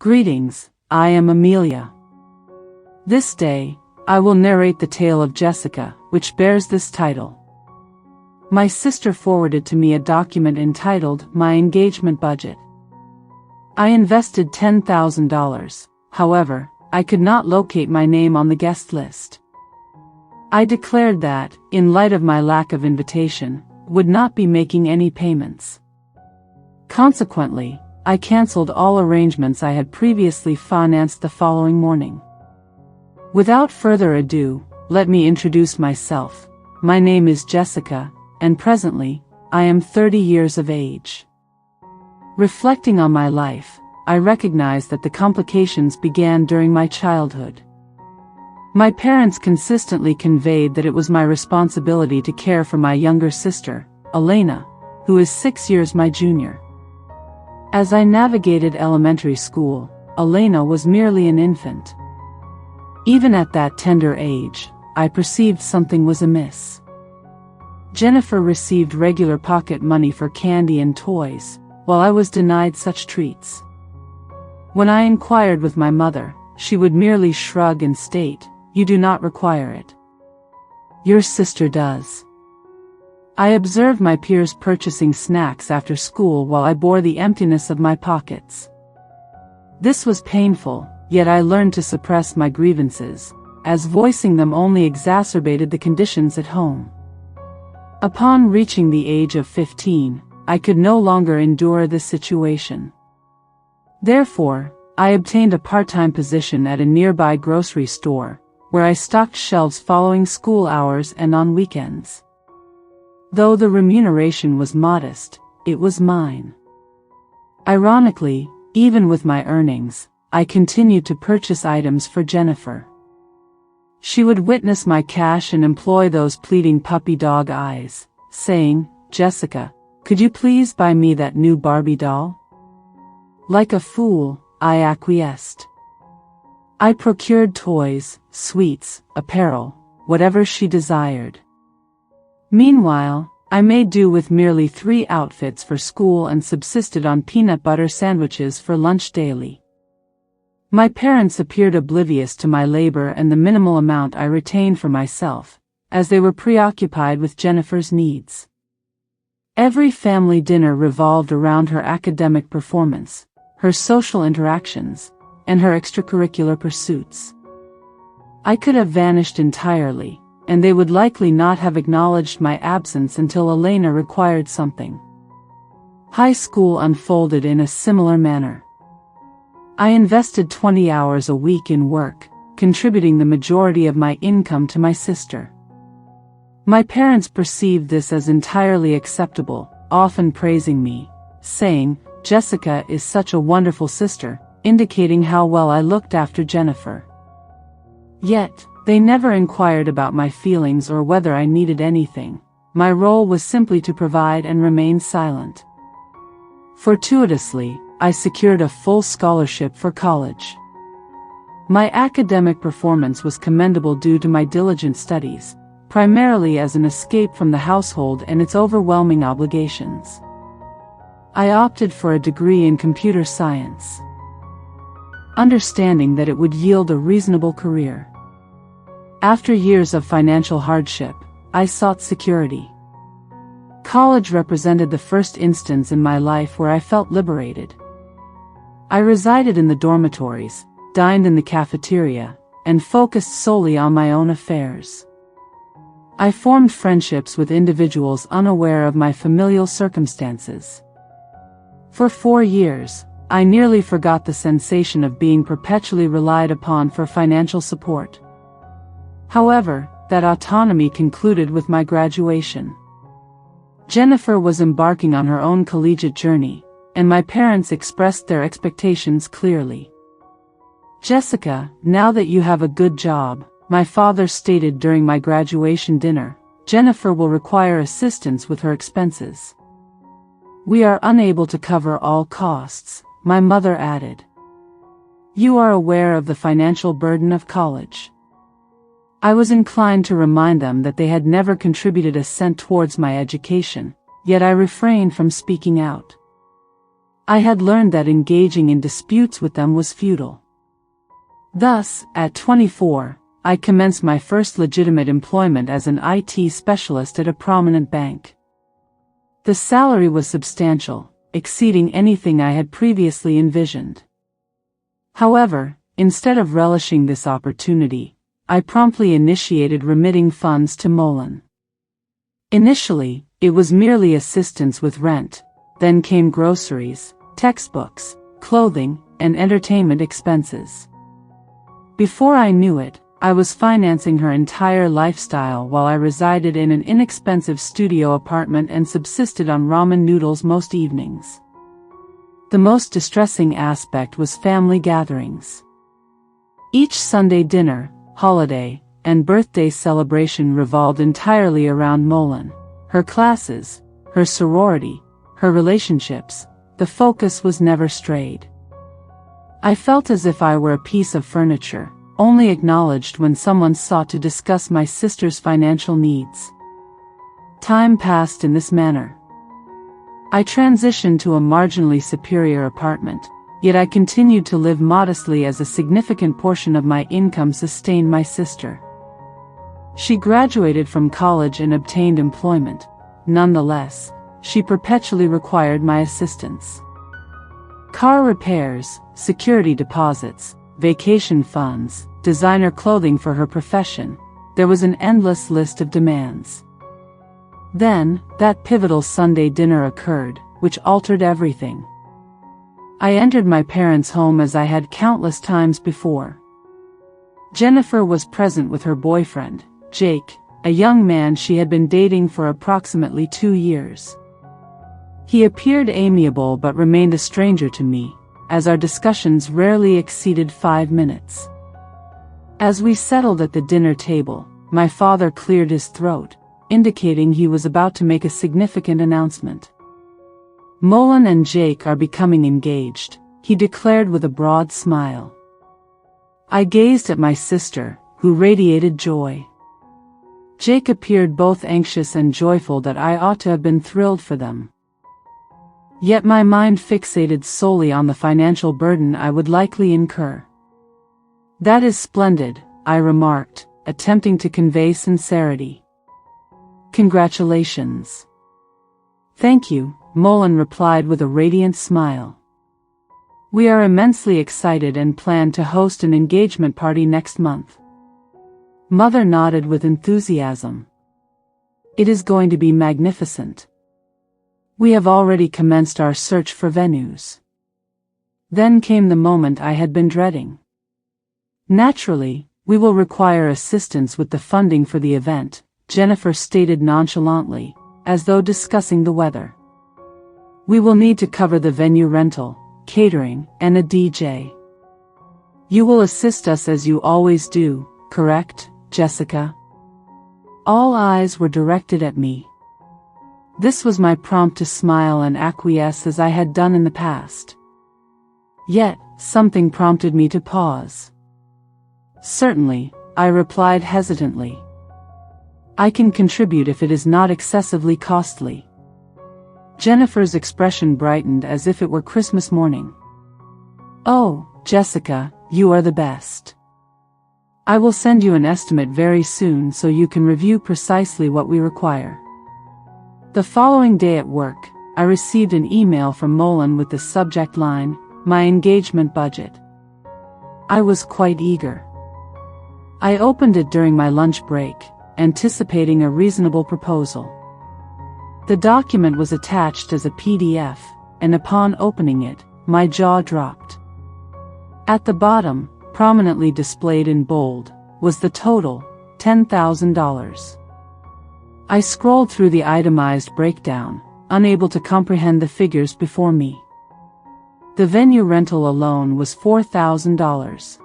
Greetings, I am Amelia. This day, I will narrate the tale of Jessica, which bears this title. My sister forwarded to me a document entitled My Engagement Budget. I invested $10,000, however, I could not locate my name on the guest list. I declared that, in light of my lack of invitation, would not be making any payments. Consequently, I cancelled all arrangements I had previously financed the following morning. Without further ado, let me introduce myself. My name is Jessica, and presently, I am 30 years of age. Reflecting on my life, I recognize that the complications began during my childhood. My parents consistently conveyed that it was my responsibility to care for my younger sister, Elena, who is 6 years my junior. As I navigated elementary school, Elena was merely an infant. Even at that tender age, I perceived something was amiss. Jennifer received regular pocket money for candy and toys, while I was denied such treats. When I inquired with my mother, she would merely shrug and state, "You do not require it. Your sister does." I observed my peers purchasing snacks after school while I bore the emptiness of my pockets. This was painful, yet I learned to suppress my grievances, as voicing them only exacerbated the conditions at home. Upon reaching the age of 15, I could no longer endure this situation. Therefore, I obtained a part-time position at a nearby grocery store, where I stocked shelves following school hours and on weekends. Though the remuneration was modest, it was mine. Ironically, even with my earnings, I continued to purchase items for Jennifer. She would witness my cash and employ those pleading puppy dog eyes, saying, "Jessica, could you please buy me that new Barbie doll?" Like a fool, I acquiesced. I procured toys, sweets, apparel, whatever she desired. Meanwhile, I made do with merely 3 outfits for school and subsisted on peanut butter sandwiches for lunch daily. My parents appeared oblivious to my labor and the minimal amount I retained for myself, as they were preoccupied with Jennifer's needs. Every family dinner revolved around her academic performance, her social interactions, and her extracurricular pursuits. I could have vanished entirely, and they would likely not have acknowledged my absence until Elena required something. High school unfolded in a similar manner. I invested 20 hours a week in work, contributing the majority of my income to my sister. My parents perceived this as entirely acceptable, often praising me, saying, "Jessica is such a wonderful sister," indicating how well I looked after Jennifer. Yet, they never inquired about my feelings or whether I needed anything. My role was simply to provide and remain silent. Fortuitously, I secured a full scholarship for college. My academic performance was commendable due to my diligent studies, primarily as an escape from the household and its overwhelming obligations. I opted for a degree in computer science, understanding that it would yield a reasonable career. After years of financial hardship, I sought security. College represented the first instance in my life where I felt liberated. I resided in the dormitories, dined in the cafeteria, and focused solely on my own affairs. I formed friendships with individuals unaware of my familial circumstances. For 4 years, I nearly forgot the sensation of being perpetually relied upon for financial support. However, that autonomy concluded with my graduation. Jennifer was embarking on her own collegiate journey, and my parents expressed their expectations clearly. "Jessica, now that you have a good job," my father stated during my graduation dinner, "Jennifer will require assistance with her expenses. We are unable to cover all costs," my mother added. "You are aware of the financial burden of college." I was inclined to remind them that they had never contributed a cent towards my education, yet I refrained from speaking out. I had learned that engaging in disputes with them was futile. Thus, at 24, I commenced my first legitimate employment as an IT specialist at a prominent bank. The salary was substantial, exceeding anything I had previously envisioned. However, instead of relishing this opportunity, I promptly initiated remitting funds to Molen. Initially, it was merely assistance with rent, then came groceries, textbooks, clothing, and entertainment expenses. Before I knew it, I was financing her entire lifestyle while I resided in an inexpensive studio apartment and subsisted on ramen noodles most evenings. The most distressing aspect was family gatherings. Each Sunday dinner, holiday, and birthday celebration revolved entirely around Molen, her classes, her sorority, her relationships. The focus was never strayed. I felt as if I were a piece of furniture, only acknowledged when someone sought to discuss my sister's financial needs. Time passed in this manner. I transitioned to a marginally superior apartment, yet I continued to live modestly as a significant portion of my income sustained my sister. She graduated from college and obtained employment. Nonetheless, she perpetually required my assistance. Car repairs, security deposits, vacation funds, designer clothing for her profession, there was an endless list of demands. Then, that pivotal Sunday dinner occurred, which altered everything. I entered my parents' home as I had countless times before. Jennifer was present with her boyfriend, Jake, a young man she had been dating for approximately 2 years. He appeared amiable but remained a stranger to me, as our discussions rarely exceeded 5 minutes. As we settled at the dinner table, my father cleared his throat, indicating he was about to make a significant announcement. Molen and Jake are becoming engaged, he declared with a broad smile. I gazed at my sister, who radiated joy. Jake appeared both anxious and joyful that I ought to have been thrilled for them. Yet my mind fixated solely on the financial burden I would likely incur. That is splendid, I remarked, attempting to convey sincerity. Congratulations. Thank you, Molen replied with a radiant smile. We are immensely excited and plan to host an engagement party next month. Mother nodded with enthusiasm. It is going to be magnificent. We have already commenced our search for venues. Then came the moment I had been dreading. Naturally, we will require assistance with the funding for the event, Jennifer stated nonchalantly, as though discussing the weather. We will need to cover the venue rental, catering, and a DJ. You will assist us as you always do, correct, Jessica? All eyes were directed at me. This was my prompt to smile and acquiesce as I had done in the past. Yet, something prompted me to pause. Certainly, I replied hesitantly. I can contribute if it is not excessively costly. Jennifer's expression brightened as if it were Christmas morning. Oh, Jessica, you are the best. I will send you an estimate very soon so you can review precisely what we require. The following day at work, I received an email from Molen with the subject line, "My engagement budget." I was quite eager. I opened it during my lunch break, anticipating a reasonable proposal. The document was attached as a PDF, and upon opening it, my jaw dropped. At the bottom, prominently displayed in bold, was the total, $10,000. I scrolled through the itemized breakdown, unable to comprehend the figures before me. The venue rental alone was $4,000.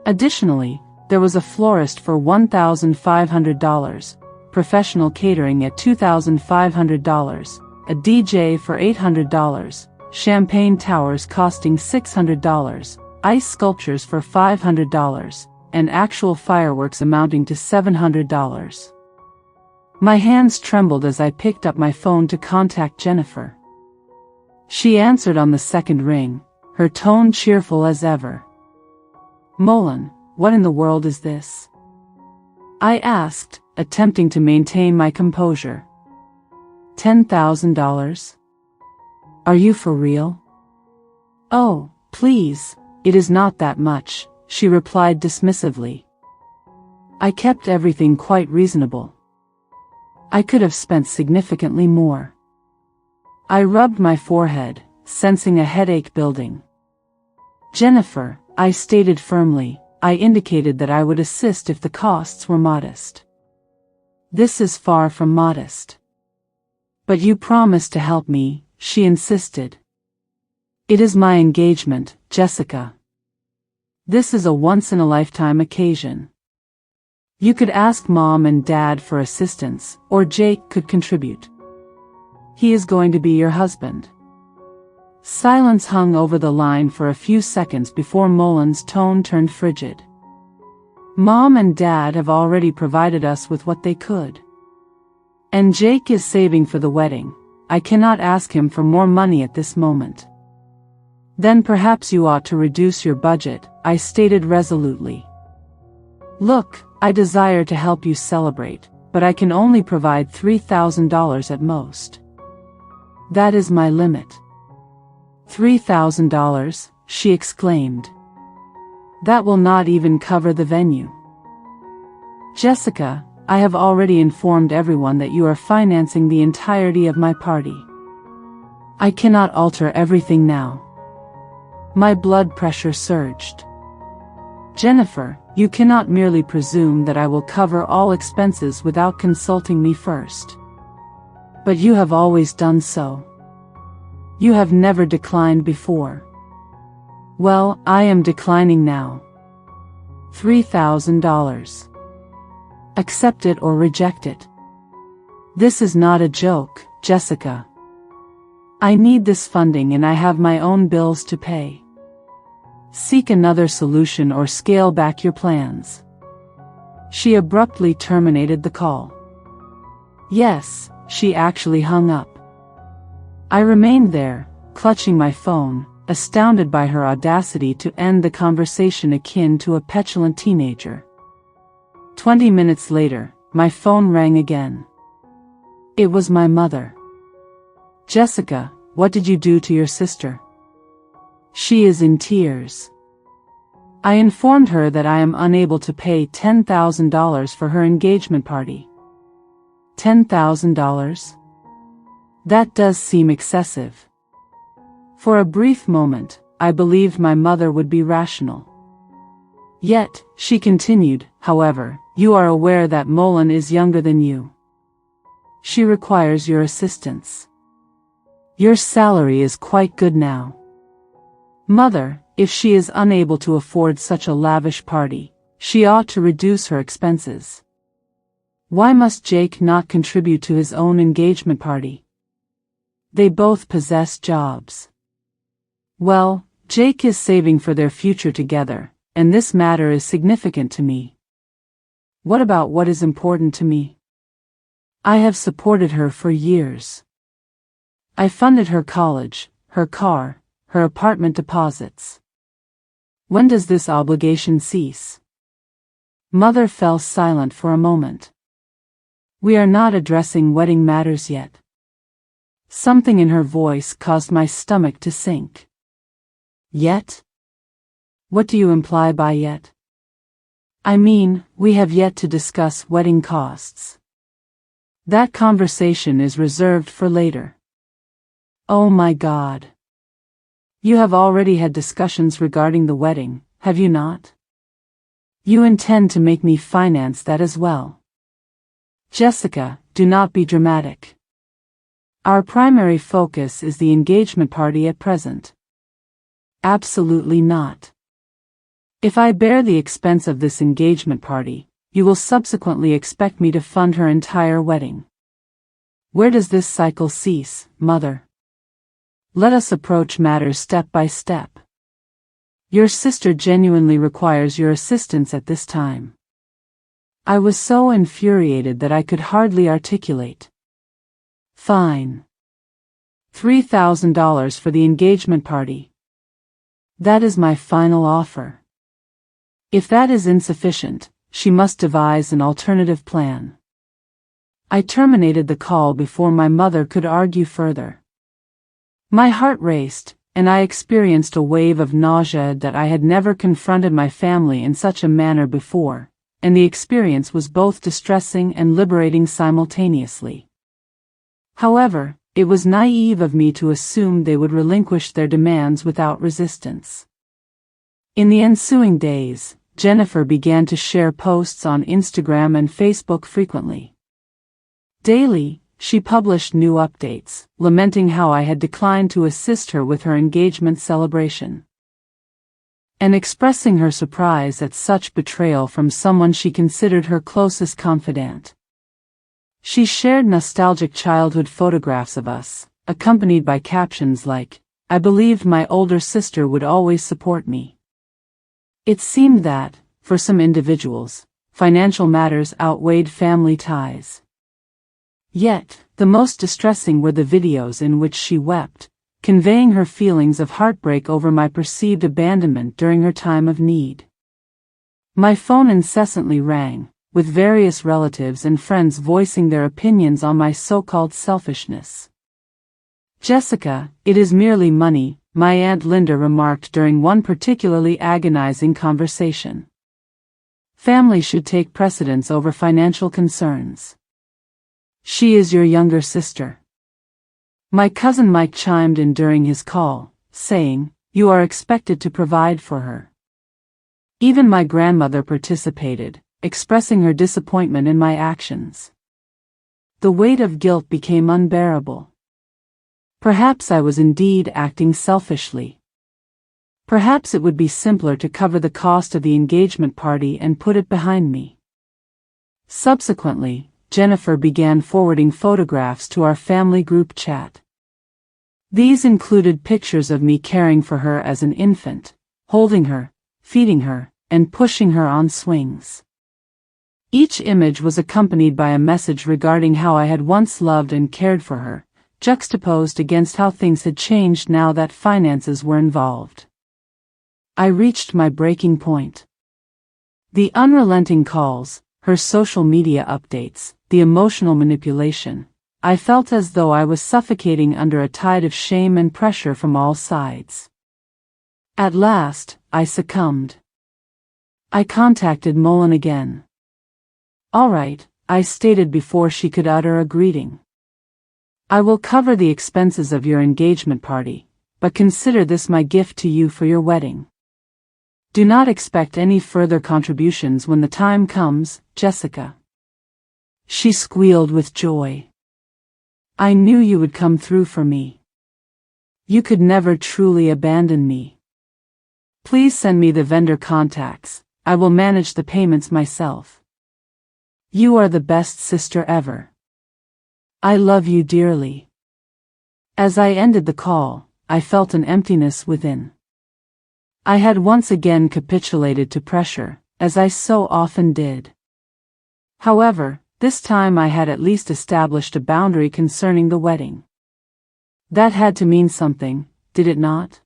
Additionally, there was a florist for $1,500, professional catering at $2,500, a DJ for $800, champagne towers costing $600, ice sculptures for $500, and actual fireworks amounting to $700. My hands trembled as I picked up my phone to contact Jennifer. She answered on the second ring, her tone cheerful as ever. "Molan, what in the world is this?" I asked, attempting to maintain my composure. $10,000? Are you for real? "Oh, please, it is not that much," she replied dismissively. I kept everything quite reasonable. I could have spent significantly more. I rubbed my forehead, sensing a headache building. "Jennifer," I stated firmly, I indicated that I would assist if the costs were modest. "This is far from modest." "But you promised to help me," she insisted. "It is my engagement, Jessica. This is a once-in-a-lifetime occasion. You could ask Mom and Dad for assistance, or Jake could contribute. He is going to be your husband." Silence hung over the line for a few seconds before Molan's tone turned frigid. "Mom and Dad have already provided us with what they could. And Jake is saving for the wedding. I cannot ask him for more money at this moment." "Then perhaps you ought to reduce your budget," I stated resolutely. "Look, I desire to help you celebrate, but I can only provide $3,000 at most. That is my limit." $3,000, she exclaimed. "That will not even cover the venue." "Jessica, I have already informed everyone that you are financing the entirety of my party. I cannot alter everything now." My blood pressure surged. "Jennifer, you cannot merely presume that I will cover all expenses without consulting me first. But you have always done so. You have never declined before." "Well, I am declining now. $3,000. Accept it or reject it. This is not a joke, Jessica. I need this funding and I have my own bills to pay. Seek another solution or scale back your plans." She abruptly terminated the call. Yes, she actually hung up. I remained there, clutching my phone, astounded by her audacity to end the conversation akin to a petulant teenager. 20 minutes later, my phone rang again. It was my mother. "Jessica, what did you do to your sister? She is in tears." I informed her that I am unable to pay $10,000 for her engagement party. $10,000? That does seem excessive. For a brief moment, I believed my mother would be rational. "Yet," she continued, "however, you are aware that Molan is younger than you. She requires your assistance. Your salary is quite good now. Mother, if she is unable to afford such a lavish party, she ought to reduce her expenses. Why must Jake not contribute to his own engagement party? They both possess jobs. Well, Jake is saving for their future together, and this matter is significant to me. What about what is important to me? I have supported her for years. I funded her college, her car, her apartment deposits. When does this obligation cease?" Mother fell silent for a moment. "We are not addressing wedding matters yet." Something in her voice caused my stomach to sink. "Yet? What do you imply by yet?" "I mean, we have yet to discuss wedding costs. That conversation is reserved for later." "Oh my God. You have already had discussions regarding the wedding, have you not? You intend to make me finance that as well." "Jessica, do not be dramatic. Our primary focus is the engagement party at present." "Absolutely not. If I bear the expense of this engagement party, you will subsequently expect me to fund her entire wedding. Where does this cycle cease, Mother? Let us approach matters step by step. Your sister genuinely requires your assistance at this time." I was so infuriated that I could hardly articulate. "Fine. $3,000 for the engagement party. That is my final offer. If that is insufficient, she must devise an alternative plan. I terminated the call before my mother could argue further. My heart raced, and I experienced a wave of nausea that I had never confronted my family in such a manner before, and the experience was both distressing and liberating simultaneously. However, it was naive of me to assume they would relinquish their demands without resistance. In the ensuing days, Jennifer began to share posts on Instagram and Facebook frequently. Daily, she published new updates, lamenting how I had declined to assist her with her engagement celebration, and expressing her surprise at such betrayal from someone she considered her closest confidant. She shared nostalgic childhood photographs of us, accompanied by captions like, "I believed my older sister would always support me." It seemed that, for some individuals, financial matters outweighed family ties. Yet, the most distressing were the videos in which she wept, conveying her feelings of heartbreak over my perceived abandonment during her time of need. My phone incessantly rang, with various relatives and friends voicing their opinions on my so-called selfishness. "Jessica, it is merely money," my Aunt Linda remarked during one particularly agonizing conversation. "Family should take precedence over financial concerns. She is your younger sister." My cousin Mike chimed in during his call, saying, "You are expected to provide for her." Even my grandmother participated, expressing her disappointment in my actions. The weight of guilt became unbearable. Perhaps I was indeed acting selfishly. Perhaps it would be simpler to cover the cost of the engagement party and put it behind me. Subsequently, Jennifer began forwarding photographs to our family group chat. These included pictures of me caring for her as an infant, holding her, feeding her, and pushing her on swings. Each image was accompanied by a message regarding how I had once loved and cared for her, juxtaposed against how things had changed now that finances were involved. I reached my breaking point. The unrelenting calls, her social media updates, the emotional manipulation. I felt as though I was suffocating under a tide of shame and pressure from all sides. At last, I succumbed. I contacted Mullen again. "All right," I stated before she could utter a greeting. "I will cover the expenses of your engagement party, but consider this my gift to you for your wedding. Do not expect any further contributions when the time comes, Jessica." She squealed with joy. "I knew you would come through for me. You could never truly abandon me. Please send me the vendor contacts. I will manage the payments myself. You are the best sister ever. I love you dearly." As I ended the call, I felt an emptiness within. I had once again capitulated to pressure, as I so often did. However, this time I had at least established a boundary concerning the wedding. That had to mean something, did it not?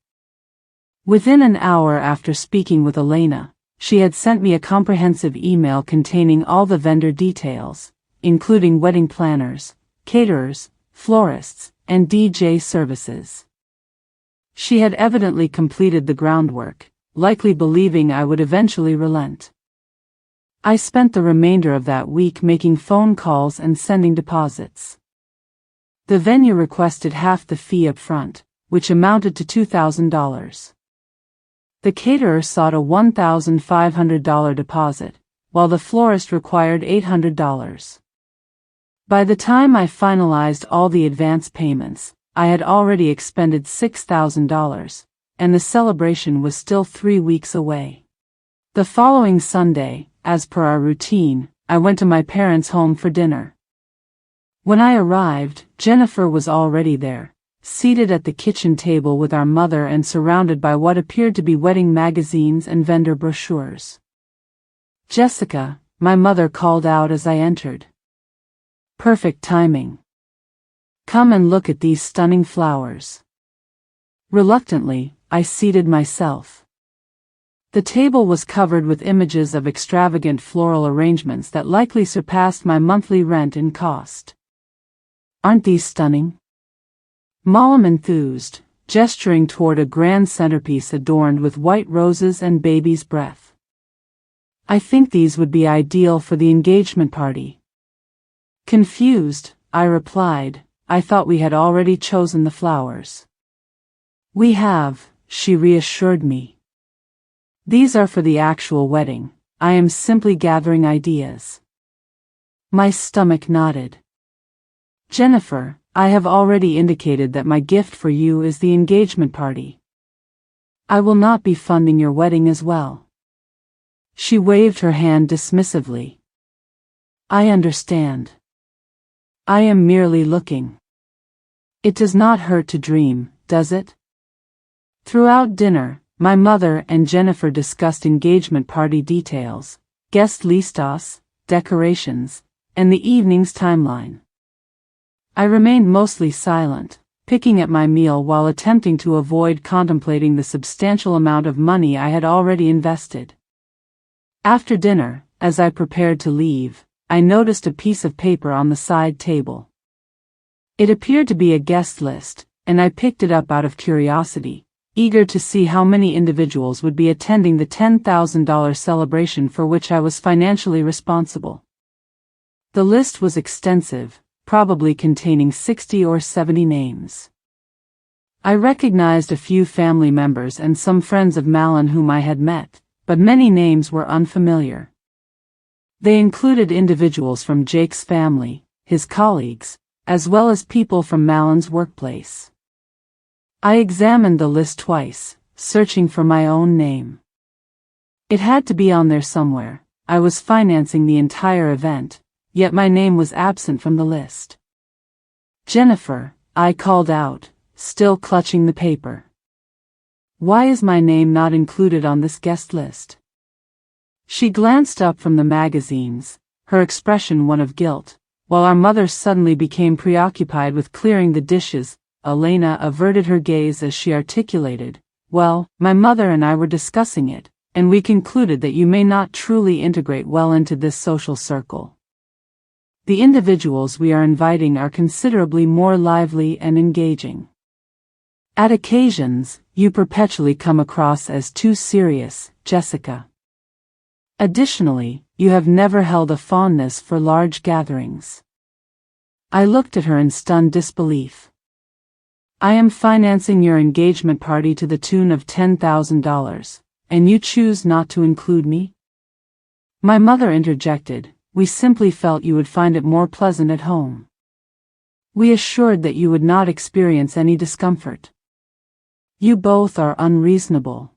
Within an hour after speaking with Elena, she had sent me a comprehensive email containing all the vendor details, including wedding planners, caterers, florists, and DJ services. She had evidently completed the groundwork, likely believing I would eventually relent. I spent the remainder of that week making phone calls and sending deposits. The venue requested half the fee up front, which amounted to $2,000. The caterer sought a $1,500 deposit, while the florist required $800. By the time I finalized all the advance payments, I had already expended $6,000, and the celebration was still 3 weeks away. The following Sunday, as per our routine, I went to my parents' home for dinner. When I arrived, Jennifer was already there, seated at the kitchen table with our mother and surrounded by what appeared to be wedding magazines and vendor brochures. "Jessica," my mother called out as I entered. "Perfect timing. Come and look at these stunning flowers. Reluctantly, I seated myself. The table was covered with images of extravagant floral arrangements that likely surpassed my monthly rent in cost. Aren't these stunning? Malum enthused, gesturing toward a grand centerpiece adorned with white roses and baby's breath. I think these would be ideal for the engagement party. Confused, I replied, I thought we had already chosen the flowers. We have, she reassured me. These are for the actual wedding. I am simply gathering ideas. My stomach nodded. Jennifer, I have already indicated that my gift for you is the engagement party. I will not be funding your wedding as well. She waved her hand dismissively. I understand. I am merely looking. It does not hurt to dream, does it? Throughout dinner, my mother and Jennifer discussed engagement party details, guest listas, decorations, and the evening's timeline. I remained mostly silent, picking at my meal while attempting to avoid contemplating the substantial amount of money I had already invested. After dinner, as I prepared to leave, I noticed a piece of paper on the side table. It appeared to be a guest list, and I picked it up out of curiosity, eager to see how many individuals would be attending the $10,000 celebration for which I was financially responsible. The list was extensive, probably containing 60 or 70 names. I recognized a few family members and some friends of Malin whom I had met, but many names were unfamiliar. They included individuals from Jake's family, his colleagues, as well as people from Malin's workplace. I examined the list twice, searching for my own name. It had to be on there somewhere. I was financing the entire event, yet my name was absent from the list. Jennifer, I called out, still clutching the paper. Why is my name not included on this guest list? She glanced up from the magazines, her expression one of guilt, while our mother suddenly became preoccupied with clearing the dishes. Elena averted her gaze as she articulated, well, my mother and I were discussing it, and we concluded that you may not truly integrate well into this social circle. The individuals we are inviting are considerably more lively and engaging. At occasions, you perpetually come across as too serious, Jessica. Additionally, you have never held a fondness for large gatherings. I looked at her in stunned disbelief. I am financing your engagement party to the tune of $10,000, and you choose not to include me? My mother interjected, we simply felt you would find it more pleasant at home. We assured that you would not experience any discomfort. You both are unreasonable.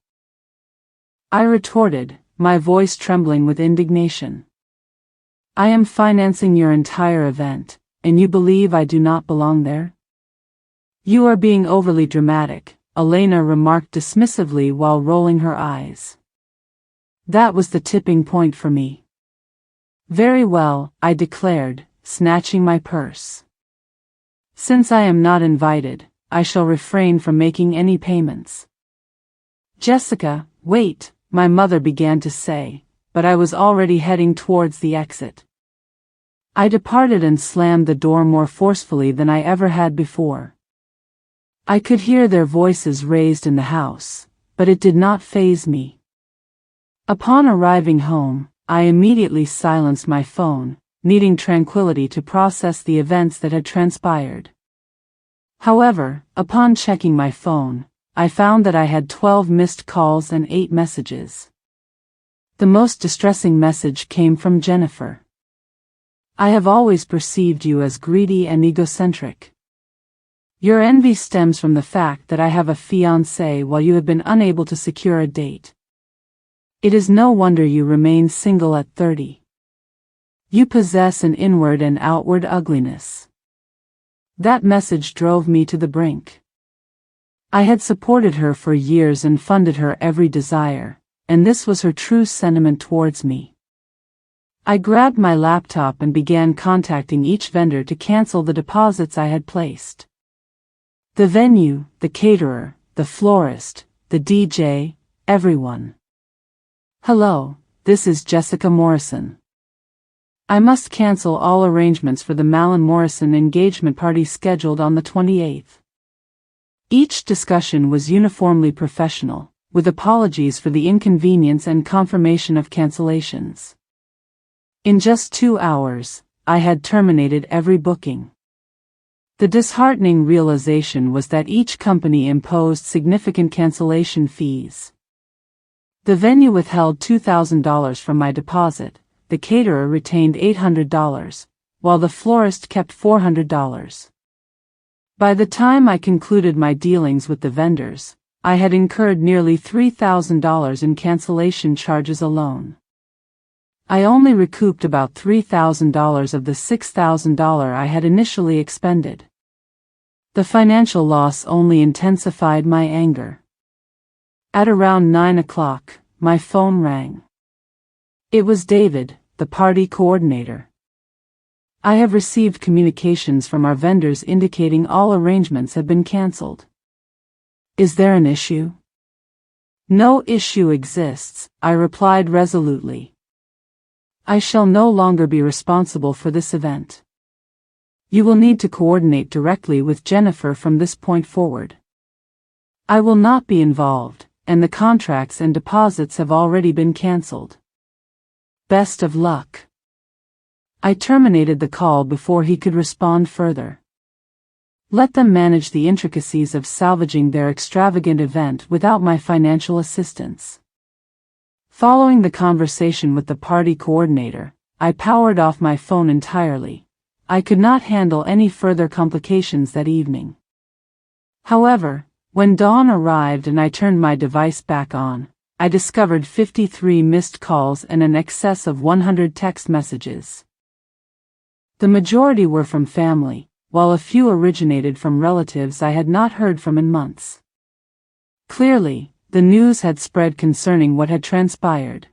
I retorted, my voice trembling with indignation. I am financing your entire event, and you believe I do not belong there? You are being overly dramatic, Elena remarked dismissively while rolling her eyes. That was the tipping point for me. Very well, I declared, snatching my purse. Since I am not invited, I shall refrain from making any payments. Jessica, wait, my mother began to say, but I was already heading towards the exit. I departed and slammed the door more forcefully than I ever had before. I could hear their voices raised in the house, but it did not faze me. Upon arriving home, I immediately silenced my phone, needing tranquility to process the events that had transpired. However, upon checking my phone, I found that I had 12 missed calls and 8 messages. The most distressing message came from Jennifer. I have always perceived you as greedy and egocentric. Your envy stems from the fact that I have a fiancé while you have been unable to secure a date. It is no wonder you remain single at 30. You possess an inward and outward ugliness. That message drove me to the brink. I had supported her for years and funded her every desire, and this was her true sentiment towards me. I grabbed my laptop and began contacting each vendor to cancel the deposits I had placed. The venue, the caterer, the florist, the DJ, everyone. Hello, this is Jessica Morrison. I must cancel all arrangements for the Malin Morrison engagement party scheduled on the 28th. Each discussion was uniformly professional, with apologies for the inconvenience and confirmation of cancellations. In just 2 hours, I had terminated every booking. The disheartening realization was that each company imposed significant cancellation fees. The venue withheld $2,000 from my deposit, the caterer retained $800, while the florist kept $400. By the time I concluded my dealings with the vendors, I had incurred nearly $3,000 in cancellation charges alone. I only recouped about $3,000 of the $6,000 I had initially expended. The financial loss only intensified my anger. At around 9 o'clock, my phone rang. It was David, the party coordinator. I have received communications from our vendors indicating all arrangements have been cancelled. Is there an issue? No issue exists, I replied resolutely. I shall no longer be responsible for this event. You will need to coordinate directly with Jennifer from this point forward. I will not be involved, and the contracts and deposits have already been cancelled. Best of luck. I terminated the call before he could respond further. Let them manage the intricacies of salvaging their extravagant event without my financial assistance. Following the conversation with the party coordinator, I powered off my phone entirely. I could not handle any further complications that evening. However, when dawn arrived and I turned my device back on, I discovered 53 missed calls and an excess of 100 text messages. The majority were from family, while a few originated from relatives I had not heard from in months. Clearly, the news had spread concerning what had transpired.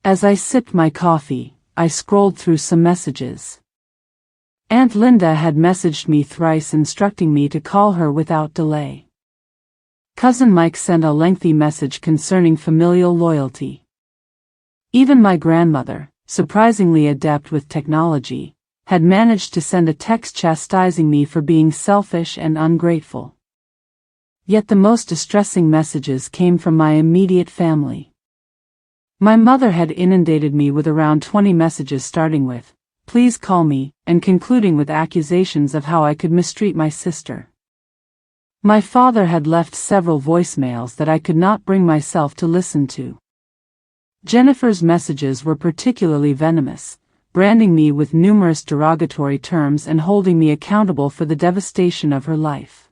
As I sipped my coffee, I scrolled through some messages. Aunt Linda had messaged me thrice instructing me to call her without delay. Cousin Mike sent a lengthy message concerning familial loyalty. Even my grandmother, surprisingly adept with technology, had managed to send a text chastising me for being selfish and ungrateful. Yet the most distressing messages came from my immediate family. My mother had inundated me with around 20 messages starting with, "Please call me," and concluding with accusations of how I could mistreat my sister. My father had left several voicemails that I could not bring myself to listen to. Jennifer's messages were particularly venomous, branding me with numerous derogatory terms and holding me accountable for the devastation of her life.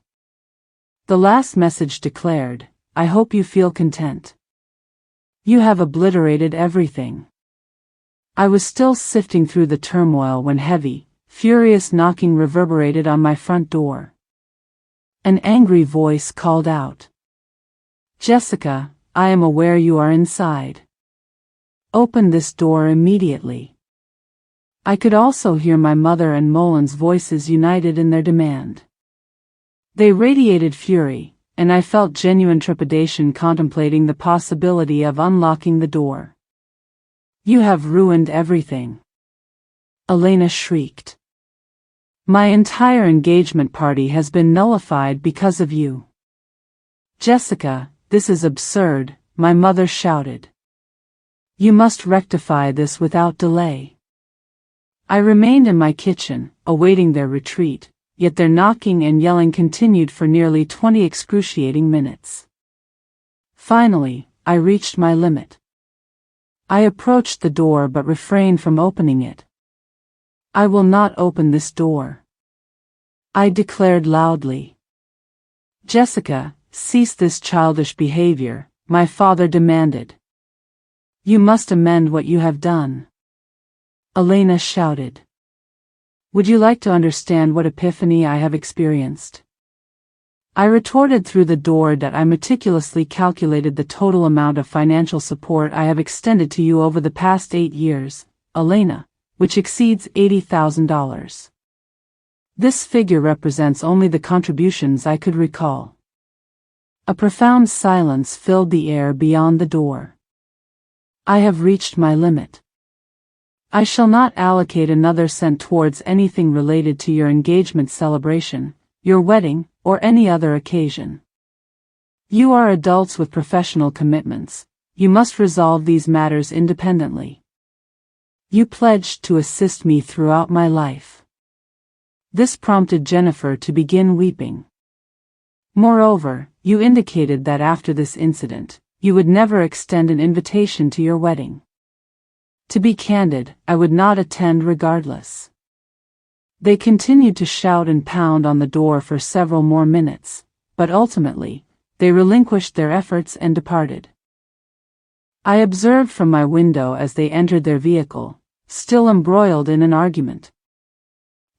The last message declared, "I hope you feel content. You have obliterated everything." I was still sifting through the turmoil when heavy, furious knocking reverberated on my front door. An angry voice called out, "Jessica, I am aware you are inside. Open this door immediately." I could also hear my mother and Molin's voices united in their demand. They radiated fury, and I felt genuine trepidation contemplating the possibility of unlocking the door. "You have ruined everything," Elena shrieked. "My entire engagement party has been nullified because of you." "Jessica, this is absurd," my mother shouted. "You must rectify this without delay." I remained in my kitchen, awaiting their retreat, yet their knocking and yelling continued for nearly 20 excruciating minutes. Finally, I reached my limit. I approached the door but refrained from opening it. "I will not open this door," I declared loudly. "Jessica, cease this childish behavior," my father demanded. "You must amend what you have done," Elena shouted. "Would you like to understand what epiphany I have experienced?" I retorted through the door that I meticulously calculated the total amount of financial support I have extended to you over the past 8 years, Elena, which exceeds $80,000. This figure represents only the contributions I could recall. A profound silence filled the air beyond the door. I have reached my limit. I shall not allocate another cent towards anything related to your engagement celebration, your wedding, or any other occasion. You are adults with professional commitments. You must resolve these matters independently. You pledged to assist me throughout my life. This prompted Jennifer to begin weeping. Moreover, you indicated that after this incident, you would never extend an invitation to your wedding. To be candid, I would not attend regardless. They continued to shout and pound on the door for several more minutes, but ultimately, they relinquished their efforts and departed. I observed from my window as they entered their vehicle, still embroiled in an argument.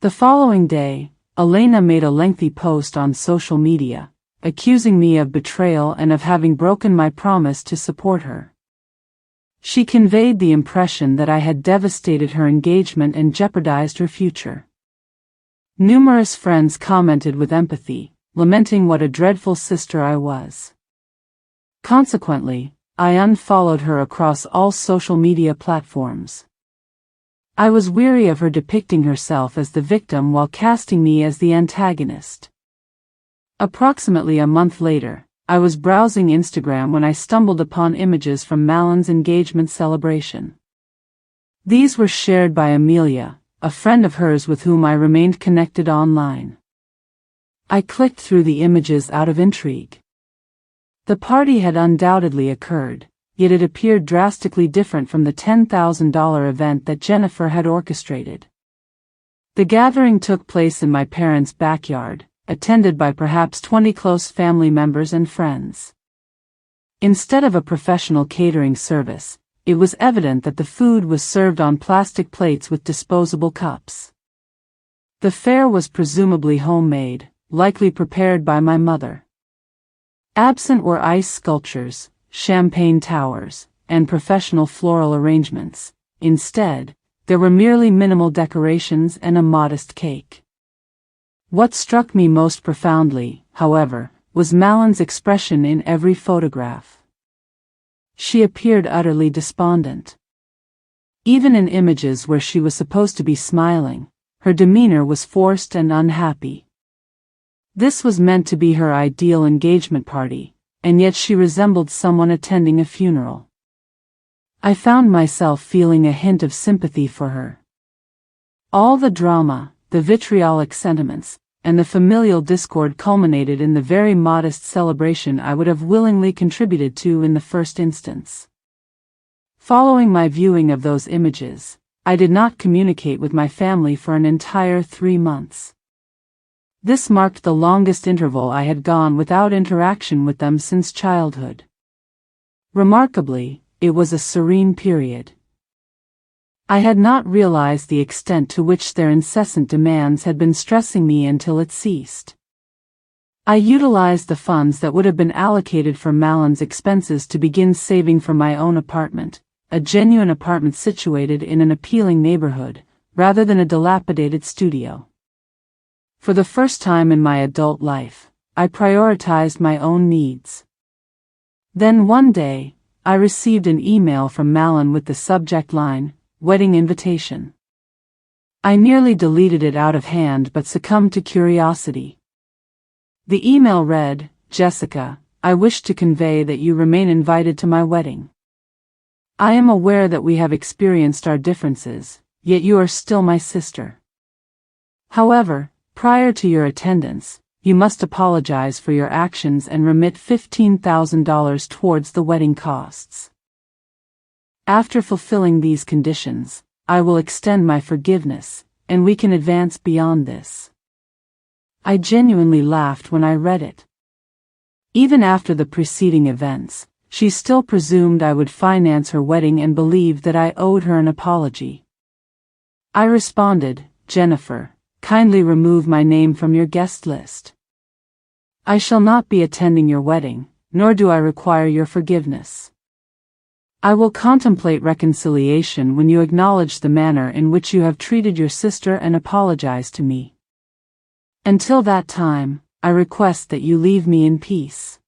The following day, Elena made a lengthy post on social media, accusing me of betrayal and of having broken my promise to support her. She conveyed the impression that I had devastated her engagement and jeopardized her future. Numerous friends commented with empathy, lamenting what a dreadful sister I was. Consequently, I unfollowed her across all social media platforms. I was weary of her depicting herself as the victim while casting me as the antagonist. Approximately a month later, I was browsing Instagram when I stumbled upon images from Malin's engagement celebration. These were shared by Amelia, a friend of hers with whom I remained connected online. I clicked through the images out of intrigue. The party had undoubtedly occurred, yet it appeared drastically different from the $10,000 event that Jennifer had orchestrated. The gathering took place in my parents' backyard, attended by perhaps 20 close family members and friends. Instead of a professional catering service, it was evident that the food was served on plastic plates with disposable cups. The fare was presumably homemade, likely prepared by my mother. Absent were ice sculptures, champagne towers, and professional floral arrangements. Instead, there were merely minimal decorations and a modest cake. What struck me most profoundly, however, was Malin's expression in every photograph. She appeared utterly despondent. Even in images where she was supposed to be smiling, her demeanor was forced and unhappy. This was meant to be her ideal engagement party, and yet she resembled someone attending a funeral. I found myself feeling a hint of sympathy for her. All the drama, the vitriolic sentiments, and the familial discord culminated in the very modest celebration I would have willingly contributed to in the first instance. Following my viewing of those images, I did not communicate with my family for an entire 3 months. This marked the longest interval I had gone without interaction with them since childhood. Remarkably, it was a serene period. I had not realized the extent to which their incessant demands had been stressing me until it ceased. I utilized the funds that would have been allocated for Malin's expenses to begin saving for my own apartment, a genuine apartment situated in an appealing neighborhood, rather than a dilapidated studio. For the first time in my adult life, I prioritized my own needs. Then one day, I received an email from Malin with the subject line, "Wedding Invitation." I nearly deleted it out of hand but succumbed to curiosity. The email read, "Jessica, I wish to convey that you remain invited to my wedding. I am aware that we have experienced our differences, yet you are still my sister. However, prior to your attendance, you must apologize for your actions and remit $15,000 towards the wedding costs. After fulfilling these conditions, I will extend my forgiveness, and we can advance beyond this." I genuinely laughed when I read it. Even after the preceding events, she still presumed I would finance her wedding and believed that I owed her an apology. I responded, "Jennifer, kindly remove my name from your guest list. I shall not be attending your wedding, nor do I require your forgiveness." I will contemplate reconciliation when you acknowledge the manner in which you have treated your sister and apologize to me. Until that time, I request that you leave me in peace.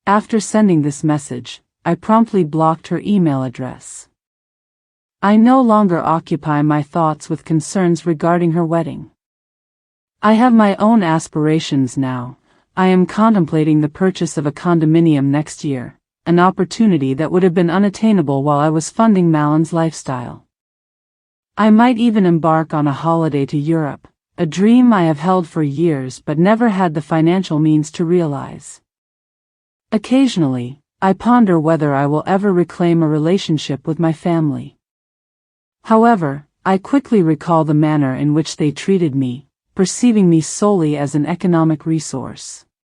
After sending this message, I promptly blocked her email address. I no longer occupy my thoughts with concerns regarding her wedding. I have my own aspirations now. I am contemplating the purchase of a condominium next year, an opportunity that would have been unattainable while I was funding Malin's lifestyle. I might even embark on a holiday to Europe, a dream I have held for years but never had the financial means to realize. Occasionally, I ponder whether I will ever reclaim a relationship with my family. However, I quickly recall the manner in which they treated me, perceiving me solely as an economic resource.